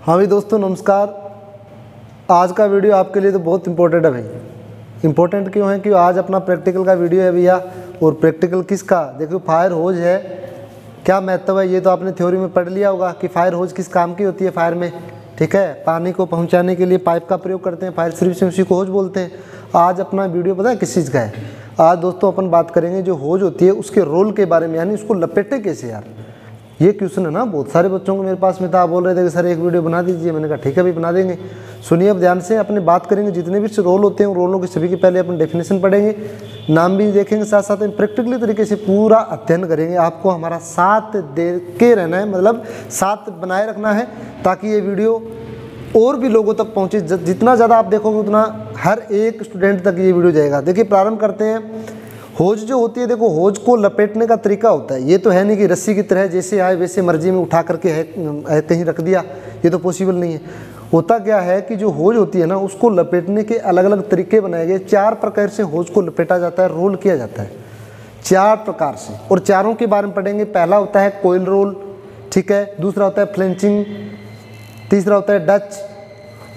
हाँ भाई दोस्तों नमस्कार। आज का वीडियो आपके लिए तो बहुत इम्पोर्टेंट है भाई। इम्पोर्टेंट क्यों है कि आज अपना प्रैक्टिकल का वीडियो है भैया। और प्रैक्टिकल किसका, देखो फायर होज है, क्या महत्व है ये तो आपने थ्योरी में पढ़ लिया होगा कि फायर होज किस काम की होती है फायर में। ठीक है, पानी को पहुंचाने के लिए पाइप का प्रयोग करते हैं, फायर सर्विस में उसी को होज बोलते हैं। आज अपना वीडियो पता है किस चीज़ का है। आज दोस्तों अपन बात करेंगे जो होज होती है उसके रोल के बारे में, यानी उसको लपेटे कैसे यार। ये क्वेश्चन है ना, बहुत सारे बच्चों को मेरे पास में था, बोल रहे थे कि सर एक वीडियो बना दीजिए। मैंने कहा ठीक है भाई बना देंगे। सुनिए अब ध्यान से, अपने बात करेंगे जितने भी रोल होते हैं रोलों के सभी के पहले अपन डेफिनेशन पढ़ेंगे, नाम भी देखेंगे, साथ साथ में प्रैक्टिकली तरीके से पूरा अध्ययन करेंगे। आपको हमारा साथ दे के रहना है, मतलब साथ बनाए रखना है ताकि ये वीडियो और भी लोगों तक पहुँचे। जितना ज़्यादा आप देखोगे उतना हर एक स्टूडेंट तक ये वीडियो जाएगा। देखिए प्रारंभ करते हैं। होज जो होती है, देखो होज को लपेटने का तरीका होता है। ये तो है नहीं कि रस्सी की तरह जैसे आए वैसे मर्जी में उठा करके है कहीं रख दिया, ये तो पॉसिबल नहीं है। होता क्या है कि जो होज होती है ना उसको लपेटने के अलग अलग तरीके बनाए गए। 4 प्रकार से होज को लपेटा जाता है, रोल किया जाता है 4 प्रकार से, और चारों के बारे में पढ़ेंगे। पहला होता है कोयल रोल, ठीक है, दूसरा होता है फ्लेंचिंग, तीसरा होता है डच,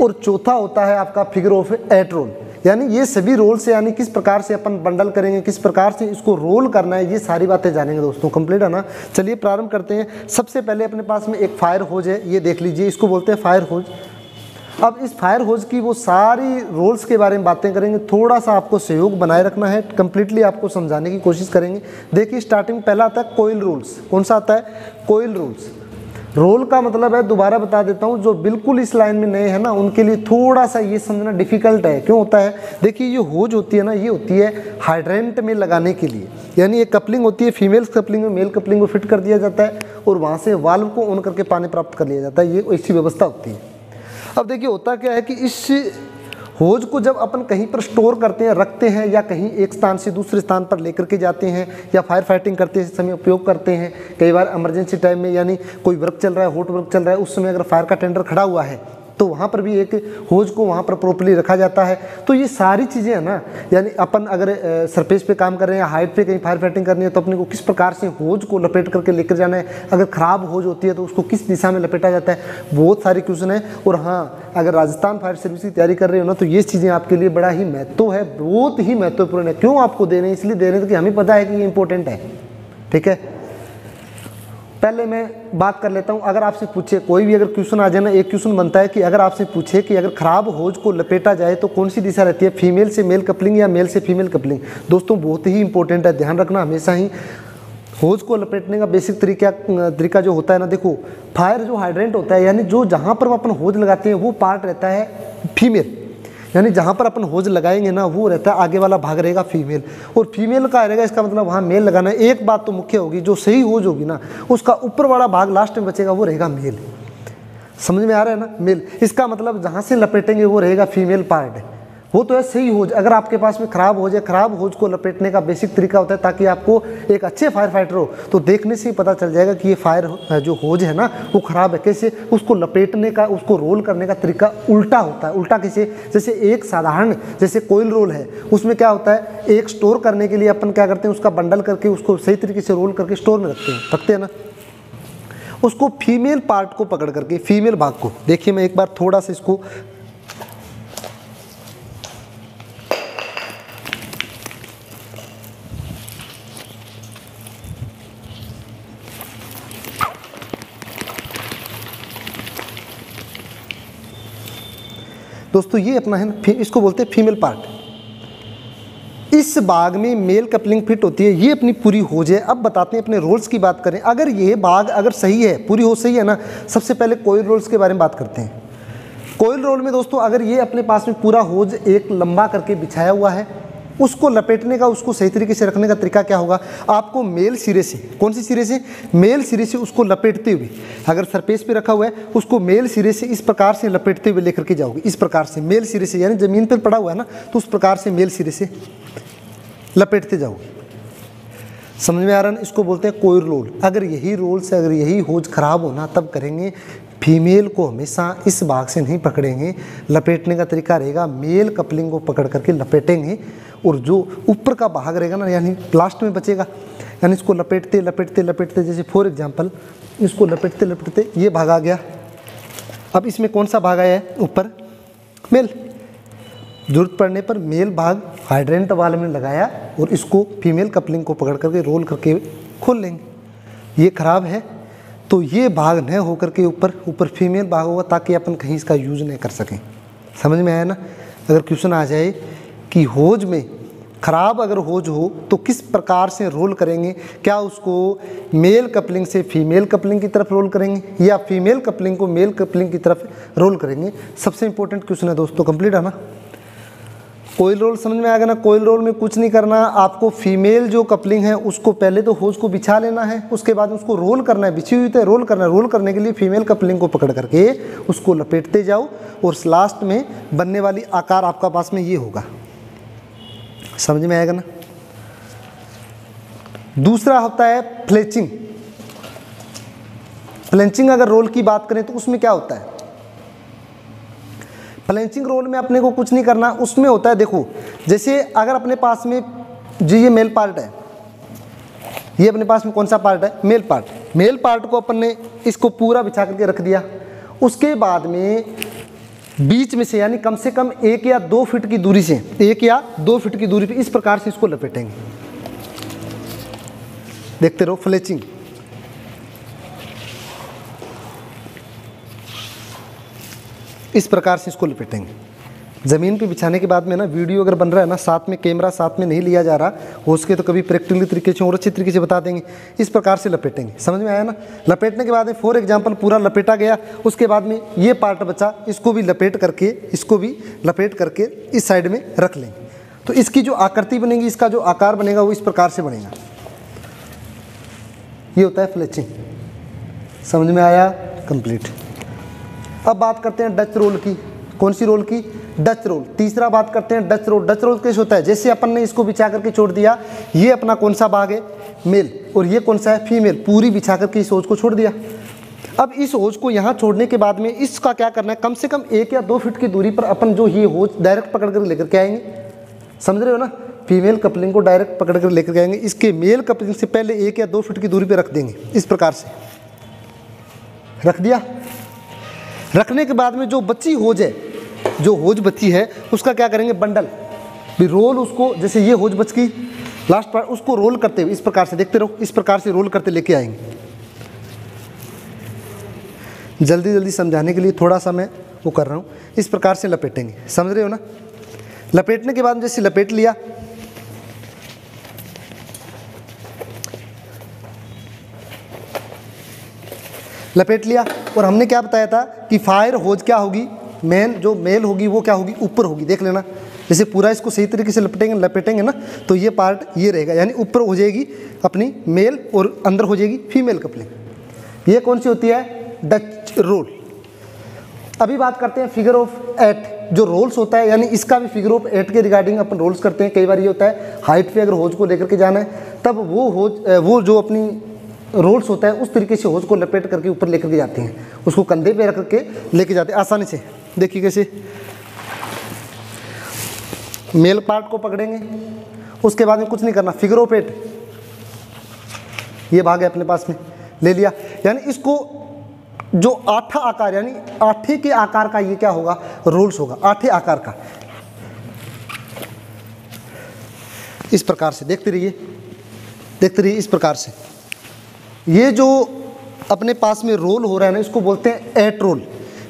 और चौथा होता है आपका फिगर ऑफ 8 रोल। यानी ये सभी रोल से, यानी किस प्रकार से अपन बंडल करेंगे, किस प्रकार से इसको रोल करना है, ये सारी बातें जानेंगे दोस्तों। कंप्लीट है ना। चलिए प्रारंभ करते हैं। सबसे पहले अपने पास में एक फायर होज है, ये देख लीजिए, इसको बोलते हैं फायर होज। अब इस फायर होज की वो सारी रोल्स के बारे में बातें करेंगे। थोड़ा सा आपको सहयोग बनाए रखना है, कंप्लीटली आपको समझाने की कोशिश करेंगे। देखिए स्टार्टिंग पहला आता है कोयल रूल्स। कौन सा आता है? कोयल रूल्स। रोल का मतलब है, दोबारा बता देता हूँ, जो बिल्कुल इस लाइन में नए हैं ना उनके लिए थोड़ा सा ये समझना डिफिकल्ट है। क्यों होता है? देखिए ये होज होती है ना, ये होती है हाइड्रेंट में लगाने के लिए। यानी ये कपलिंग होती है, फीमेल कपलिंग में मेल कपलिंग को फिट कर दिया जाता है और वहाँ से वाल्व को ऑन करके पानी प्राप्त कर लिया जाता है। ये ऐसी व्यवस्था होती है। अब देखिए होता क्या है कि इस होज को जब अपन कहीं पर स्टोर करते हैं, रखते हैं, या कहीं एक स्थान से दूसरे स्थान पर लेकर के जाते हैं, या फायर फाइटिंग करते समय उपयोग करते हैं। कई बार इमरजेंसी टाइम में, यानी कोई वर्क चल रहा है, हॉट वर्क चल रहा है, उस समय अगर फायर का टेंडर खड़ा हुआ है तो वहाँ पर भी एक होज को वहाँ पर प्रॉपर्ली रखा जाता है। तो ये सारी चीज़ें हैं ना, यानी अपन अगर सरफेस पे काम कर रहे हैं, हाइट पे कहीं फायर फाइटिंग करनी है, तो अपने को किस प्रकार से होज को लपेट करके लेकर जाना है। अगर ख़राब होज होती है तो उसको किस दिशा में लपेटा जाता है। बहुत सारे क्वेश्चन है। और हाँ, अगर राजस्थान फायर सर्विस की तैयारी कर रहे हो ना तो ये चीज़ें आपके लिए बड़ा ही महत्व है, बहुत ही महत्वपूर्ण है। क्यों आपको दे रहे हैं? इसलिए दे रहे हैं कि हमें पता है कि ये इंपॉर्टेंट है। ठीक है, पहले मैं बात कर लेता हूं। अगर आपसे पूछे कोई भी अगर क्वेश्चन आ जाए ना, एक क्वेश्चन बनता है कि अगर आपसे पूछे कि अगर खराब होज को लपेटा जाए तो कौन सी दिशा रहती है, फीमेल से मेल कपलिंग या मेल से फीमेल कपलिंग। दोस्तों बहुत ही इंपॉर्टेंट है, ध्यान रखना हमेशा ही। होज को लपेटने का बेसिक तरीका जो होता है ना, देखो फायर जो हाइड्रेंट होता है, यानी जो जहाँ पर अपन होज लगाते हैं वो पार्ट रहता है फीमेल। यानी जहाँ पर अपन होज लगाएंगे ना वो रहता है, आगे वाला भाग रहेगा फीमेल, और फीमेल का रहेगा, इसका मतलब वहाँ मेल लगाना है। एक बात तो मुख्य होगी, जो सही होज होगी ना उसका ऊपर वाला भाग लास्ट में बचेगा वो रहेगा मेल। समझ में आ रहा है ना? मेल, इसका मतलब जहाँ से लपेटेंगे वो रहेगा फीमेल पार्ट है, वो तो है सही होज। अगर आपके पास में खराब होज है, खराब होज को लपेटने का बेसिक तरीका होता है ताकि आपको एक अच्छे फायर फाइटर हो तो देखने से ही पता चल जाएगा कि ये फायर जो होज है ना वो खराब है। कैसे? उसको लपेटने का, उसको रोल करने का तरीका उल्टा होता है। उल्टा कैसे? जैसे एक साधारण जैसे कोयल रोल है, उसमें क्या होता है, एक स्टोर करने के लिए अपन क्या करते हैं, उसका बंडल करके उसको सही तरीके से रोल करके स्टोर में रखते हैं ना। उसको फीमेल पार्ट को पकड़ करके, फीमेल भाग को, देखिए मैं एक बार थोड़ा सा इसको दोस्तों, ये अपना है ना, इसको बोलते हैं फीमेल पार्ट। इस भाग में मेल कपलिंग फिट होती है, ये अपनी पूरी होज है। अब बताते हैं अपने रोल्स की बात करें। अगर ये भाग अगर सही है, पूरी होज सही है ना, सबसे पहले कोयल रोल्स के बारे में बात करते हैं। कोयल रोल में दोस्तों अगर ये अपने पास में पूरा होज एक लंबा करके बिछाया हुआ है, उसको लपेटने का, उसको सही तरीके से रखने का तरीका क्या होगा, आपको मेल सिरे से, कौन सी सिरे से, मेल सिरे से उसको लपेटते हुए, अगर सरफेस पे रखा हुआ है उसको मेल सिरे से इस प्रकार से लपेटते हुए लेकर के जाओगे। इस प्रकार से मेल सिरे से, यानी ज़मीन पर पड़ा हुआ है ना तो उस प्रकार से मेल सिरे से लपेटते जाओगे। समझ में आ रहा है? इसको बोलते हैं कोयल रोल। अगर यही रोल से अगर यही होज खराब होना तब करेंगे। फीमेल को हमेशा इस भाग से नहीं पकड़ेंगे, लपेटने का तरीका रहेगा मेल कपलिंग को पकड़ करके लपेटेंगे, और जो ऊपर का भाग रहेगा ना, यानी लास्ट में बचेगा, यानी इसको लपेटते लपेटते लपेटते, जैसे फॉर एग्जांपल इसको लपेटते लपेटते ये भाग आ गया, अब इसमें कौन सा भाग आया है ऊपर, मेल। जरूरत पड़ने पर मेल भाग हाइड्रेंट वाल्व में लगाया और इसको फीमेल कपलिंग को पकड़ करके रोल करके खोल लेंगे। ये ख़राब है तो ये भाग न होकर के ऊपर फीमेल भाग होगा ताकि अपन कहीं इसका यूज़ नहीं कर सकें। समझ में आया ना। अगर क्वेश्चन आ जाए कि होज में ख़राब अगर होज हो तो किस प्रकार से रोल करेंगे, क्या उसको मेल कपलिंग से फीमेल कपलिंग की तरफ रोल करेंगे या फीमेल कपलिंग को मेल कपलिंग की तरफ रोल करेंगे, सबसे इंपॉर्टेंट क्वेश्चन है दोस्तों। कंप्लीट है ना। कोयल रोल समझ में आ गया ना। कोयल रोल में कुछ नहीं करना, आपको फीमेल जो कपलिंग है उसको पहले तो होज को बिछा लेना है, उसके बाद उसको रोल करना है, बिछी हुई तो रोल करना है। रोल करने के लिए फीमेल कपलिंग को पकड़ करके उसको लपेटते जाओ और लास्ट में बनने वाली आकार आपका पास में ये होगा। समझ में आएगा ना। दूसरा होता है फ्लेचिंग। फ्लेंचिंग अगर रोल की बात करें तो उसमें क्या होता है, फ्लेंचिंग रोल में अपने को कुछ नहीं करना। उसमें होता है देखो, जैसे अगर अपने पास में जो ये मेल पार्ट है, ये अपने पास में कौन सा पार्ट है, मेल पार्ट। मेल पार्ट को अपन ने इसको पूरा बिछा करके रख दिया। उसके बाद में बीच में से यानी कम से कम 1 या 2 फीट की दूरी से, 1 या 2 फीट की दूरी पे इस प्रकार से इसको लपेटेंगे। देखते रहो फ्लेचिंग। इस प्रकार से इसको लपेटेंगे। ज़मीन पे बिछाने के बाद में ना, वीडियो अगर बन रहा है ना, साथ में कैमरा साथ में नहीं लिया जा रहा, हो सके तो कभी प्रैक्टिकली तरीके से और अच्छे तरीके से बता देंगे। इस प्रकार से लपेटेंगे। समझ में आया ना। लपेटने के बाद में फॉर एग्जांपल पूरा लपेटा गया, उसके बाद में ये पार्ट बचा, इसको भी लपेट करके इस साइड में रख लेंगे। तो इसकी जो आकृति बनेगी, इसका जो आकार बनेगा वो इस प्रकार से बनेगा। ये होता है फ्लेचिंग। समझ में आया। कंप्लीट। अब बात करते हैं डच रोल की। कौन सी रोल की, डच रोल। तीसरा बात करते हैं डच रोल। डच रोल कैसे होता है, जैसे अपन ने इसको बिछा करके छोड़ दिया, ये अपना कौन सा भाग है, मेल, और ये कौन सा है, फीमेल। पूरी बिछा करके इस होज को छोड़ दिया। अब इस होज को यहाँ छोड़ने के बाद में इसका क्या करना है, कम से कम 1 या 2 फीट की दूरी पर अपन जो ये होज डायरेक्ट पकड़ कर लेकर के आएंगे। समझ रहे हो ना। फीमेल कपलिंग को डायरेक्ट पकड़ कर लेकर के आएंगे, इसके मेल कपलिंग से पहले 1 या 2 फीट की दूरी पर रख देंगे। इस प्रकार से रख दिया। रखने के बाद में जो बची होज है, जो होज बची है उसका क्या करेंगे, बंडल भी रोल। उसको जैसे ये होज बच गई लास्ट पार्ट, उसको रोल करते हुए इस प्रकार से, देखते रहो, इस प्रकार से रोल करते लेके आएंगे। जल्दी जल्दी समझाने के लिए थोड़ा सा मैं वो कर रहा हूँ। इस प्रकार से लपेटेंगे। समझ रहे हो ना। लपेटने के बाद जैसे लपेट लिया, लपेट लिया, और हमने क्या बताया था कि फायर होज क्या होगी, जो मेल होगी वो क्या होगी, ऊपर होगी। देख लेना, जैसे पूरा इसको सही तरीके से लपेटेंगे ना, तो ये पार्ट ये रहेगा, यानी ऊपर हो जाएगी अपनी मेल और अंदर हो जाएगी फीमेल कपलिंग। ये कौन सी होती है, डच रोल। अभी बात करते हैं फिगर ऑफ 8। जो रोल्स होता है, यानी इसका भी फिगर ऑफ 8 के रिगार्डिंग अपन रोल्स करते हैं। कई बार ये होता है हाइट पे अगर होज को लेकर के जाना है, तब वो जो अपनी रोल्स होता है उस तरीके से होज को लपेट करके ऊपर लेकर के जाते हैं, उसको कंधे पे रख करके लेके जाते हैं आसानी से। देखिए कैसे, मेल पार्ट को पकड़ेंगे, उसके बाद में कुछ नहीं करना, फिगर ऑफ 8 ये भाग है अपने पास में, ले लिया। यानी इसको जो आठा आकार, यानी आठे के आकार का ये क्या होगा, रोल्स होगा, आठे आकार का। इस प्रकार से देखते रहिए इस प्रकार से। ये जो अपने पास में रोल हो रहा है ना, इसको बोलते हैं 8 रोल,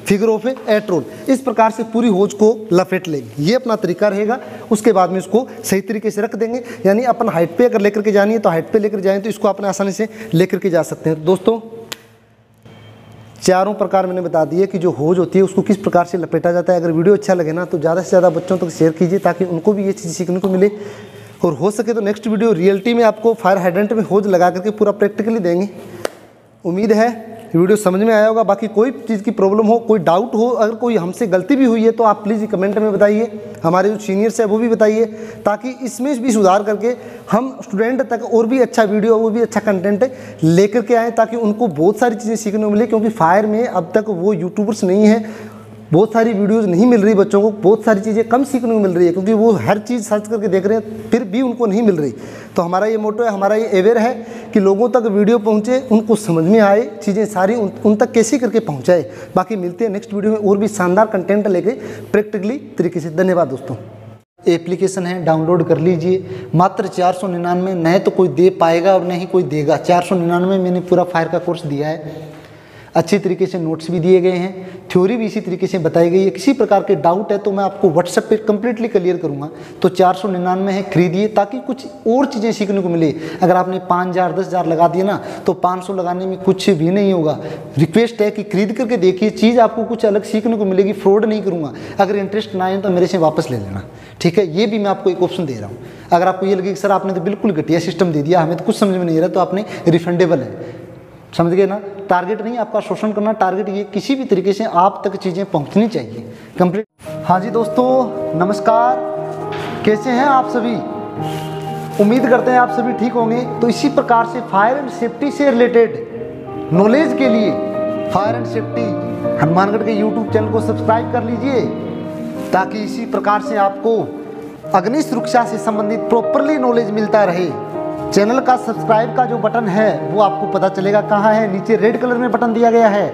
फिगर ऑफ 8 रोल। इस प्रकार से पूरी होज को लपेट लेंगे। ये अपना तरीका रहेगा। उसके बाद में इसको सही तरीके से रख देंगे, यानी अपन हाइट पे अगर लेकर के जानी है तो हाइट पे लेकर जाएं, तो इसको अपने आसानी से लेकर के जा सकते हैं। दोस्तों, चारों प्रकार मैंने बता दिए कि जो होज होती है उसको किस प्रकार से लपेटा जाता है। अगर वीडियो अच्छा लगे ना तो ज़्यादा से ज़्यादा बच्चों तक शेयर कीजिए, ताकि उनको भी ये चीज़ सीखने को मिले। और हो सके तो नेक्स्ट वीडियो रियलिटी में आपको फायर हाइड्रेंट में होज लगा करके पूरा प्रैक्टिकली देंगे। उम्मीद है वीडियो समझ में आया होगा। बाकी कोई चीज़ की प्रॉब्लम हो, कोई डाउट हो, अगर कोई हमसे गलती भी हुई है तो आप प्लीज़ कमेंट में बताइए। हमारे जो सीनियर्स हैं वो भी बताइए, ताकि इसमें भी सुधार करके हम स्टूडेंट तक और भी अच्छा वीडियो, वो भी अच्छा कंटेंट लेकर के आएँ, ताकि उनको बहुत सारी चीज़ें सीखने को मिले। क्योंकि फायर में अब तक वो यूट्यूबर्स नहीं है, बहुत सारी वीडियोज़ नहीं मिल रही बच्चों को, बहुत सारी चीज़ें कम सीखने को मिल रही है, क्योंकि वो हर चीज़ सर्च करके देख रहे हैं फिर भी उनको नहीं मिल रही। तो हमारा ये मोटो है, हमारा ये अवेयर है कि लोगों तक वीडियो पहुंचे, उनको समझ में आए चीज़ें सारी, उन तक कैसे करके पहुंचाए। बाकी मिलते हैं नेक्स्ट वीडियो में और भी शानदार कंटेंट लेके प्रैक्टिकली तरीके से। धन्यवाद दोस्तों। एप्लीकेशन है, डाउनलोड कर लीजिए, मात्र 499। न तो कोई दे पाएगा और न ही कोई देगा। 499 मैंने पूरा फायर का कोर्स दिया है, अच्छी तरीके से नोट्स भी दिए गए हैं, थ्योरी भी इसी तरीके से बताई गई है। किसी प्रकार के डाउट है तो मैं आपको व्हाट्सएप पे कम्प्लीटली क्लियर करूंगा। तो 499 है, खरीदिए ताकि कुछ और चीज़ें सीखने को मिले। अगर आपने 5000 10,000 लगा दिए ना तो 500 लगाने में कुछ भी नहीं होगा। रिक्वेस्ट है कि खरीद करके देखिए, चीज़ आपको कुछ अलग सीखने को मिलेगी। फ्रॉड नहीं करूँगा, अगर इंटरेस्ट ना आए तो मेरे से वापस ले लेना, ठीक है। ये भी मैं आपको एक ऑप्शन दे रहा हूँ। अगर आपको ये लगे कि सर आपने तो बिल्कुल घटिया सिस्टम दे दिया, हमें तो कुछ समझ में नहीं आ रहा, तो आपने रिफंडेबल है, समझ गए ना। टारगेट नहीं आपका शोषण करना, टारगेट ये किसी भी तरीके से आप तक चीज़ें पहुंचनी चाहिए कंप्लीट। हाँ जी दोस्तों नमस्कार, कैसे हैं आप सभी? उम्मीद करते हैं आप सभी ठीक होंगे। तो इसी प्रकार से फायर एंड सेफ्टी से रिलेटेड नॉलेज के लिए फायर एंड सेफ्टी हनुमानगढ़ के यूट्यूब चैनल को सब्सक्राइब कर लीजिए, ताकि इसी प्रकार से आपको अग्नि सुरक्षा से संबंधित प्रॉपरली नॉलेज मिलता रहे। चैनल का सब्सक्राइब का जो बटन है वो आपको पता चलेगा कहाँ है, नीचे रेड कलर में बटन दिया गया है।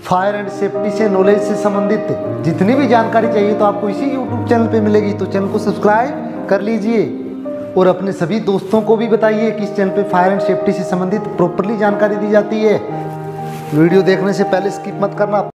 फायर एंड सेफ्टी से नॉलेज से संबंधित जितनी भी जानकारी चाहिए तो आपको इसी यूट्यूब चैनल पे मिलेगी। तो चैनल को सब्सक्राइब कर लीजिए और अपने सभी दोस्तों को भी बताइए कि इस चैनल पे फायर एंड सेफ्टी से संबंधित प्रॉपरली जानकारी दी जाती है। वीडियो देखने से पहले स्किप मत करना।